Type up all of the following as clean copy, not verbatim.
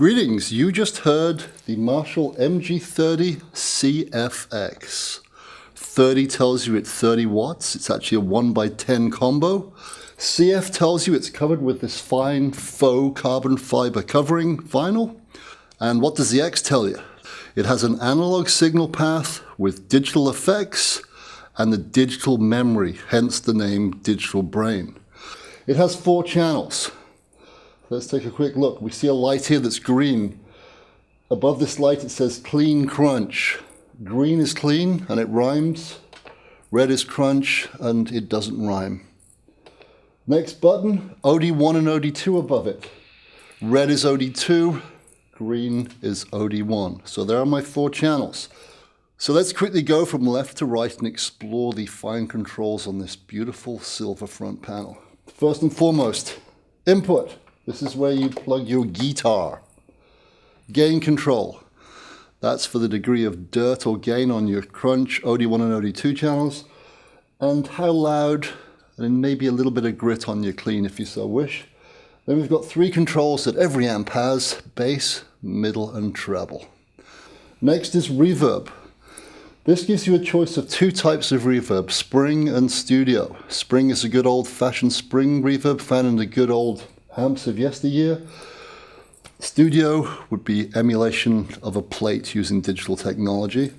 Greetings, you just heard the Marshall MG30CFX. 30 tells you it's 30 watts, it's actually a 1x10 combo. CF tells you it's covered with this fine faux carbon fiber covering vinyl. And what does the X tell you? It has an analog signal path with digital effects and the digital memory, hence the name digital brain. It has 4 channels. Let's take a quick look. We see a light here that's green. Above this light it says clean crunch. Green is clean and it rhymes. Red is crunch and it doesn't rhyme. Next button, OD1 and OD2 above it. Red is OD2, green is OD1. So there are my 4 channels. So let's quickly go from left to right and explore the fine controls on this beautiful silver front panel. First and foremost, input. This is where you plug your guitar. Gain control. That's for the degree of dirt or gain on your crunch, OD1 and OD2 channels. And how loud, and maybe a little bit of grit on your clean if you so wish. Then we've got 3 controls that every amp has: bass, middle, and treble. Next is reverb. This gives you a choice of 2 types of reverb, spring and studio. Spring is a good old-fashioned spring reverb found in the good old amps of yesteryear. Studio would be emulation of a plate using digital technology.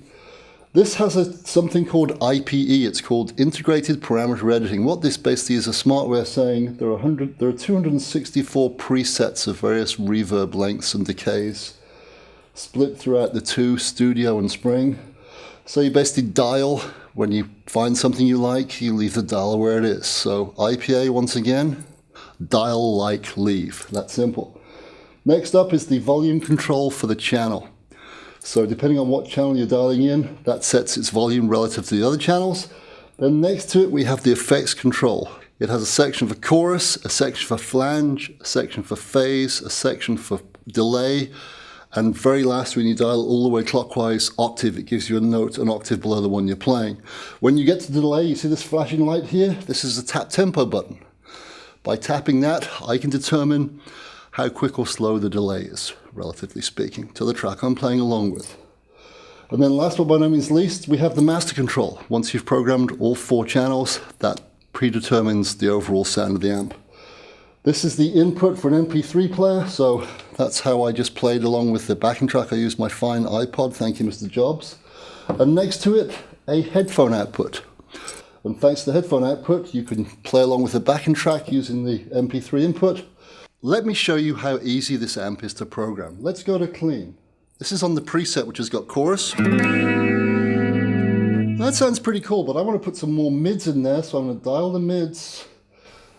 This has something called IPE. It's called Integrated Parameter Editing. What this basically is a smart way of saying there are 264 presets of various reverb lengths and decays split throughout the 2, studio and spring. So you basically dial. When you find something you like, you leave the dial where it is. So IPA, once again, dial like leave. That's simple. Next up is the volume control for the channel. So depending on what channel you're dialing in, that sets its volume relative to the other channels. Then next to it we have the effects control. It has a section for chorus, a section for flange, a section for phase, a section for delay, and very last, when you dial all the way clockwise, octave. It gives you a note an octave below the one you're playing. When you get to delay, you see this flashing light here? This is the tap tempo button. By tapping that, I can determine how quick or slow the delay is, relatively speaking, to the track I'm playing along with. And then last but by no means least, we have the master control. Once you've programmed all 4 channels, that predetermines the overall sound of the amp. This is the input for an MP3 player, so that's how I just played along with the backing track. I used my fine iPod, thank you Mr. Jobs. And next to it, a headphone output. And thanks to the headphone output, you can play along with the backing track using the MP3 input. Let me show you how easy this amp is to program. Let's go to clean. This is on the preset which has got chorus. That sounds pretty cool, but I want to put some more mids in there, so I'm going to dial the mids.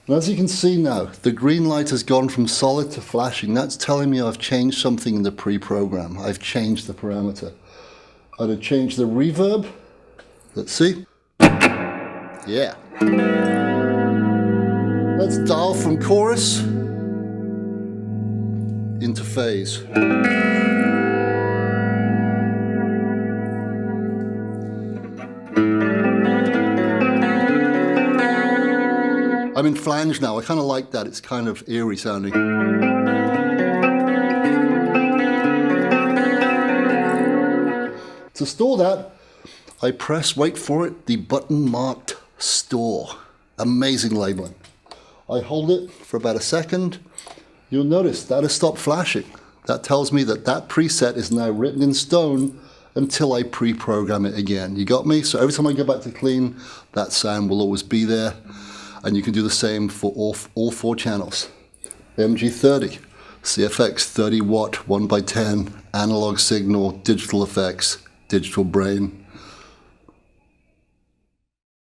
And as you can see now, the green light has gone from solid to flashing. That's telling me I've changed something in the pre-program. I've changed the parameter. I'm going to change the reverb. Let's see. Yeah. Let's dial from chorus into phase. I'm in flange now. I kind of like that. It's kind of eerie sounding. To store that, I press, wait for it, the button marked store. Amazing labeling. I hold it for about a second. You'll notice that has stopped flashing. That tells me that that preset is now written in stone until I pre-program it again. You got me? So every time I go back to clean, that sound will always be there. And you can do the same for all 4 channels. MG30, CFX 30 watt, 1x10, analog signal, digital effects, digital brain.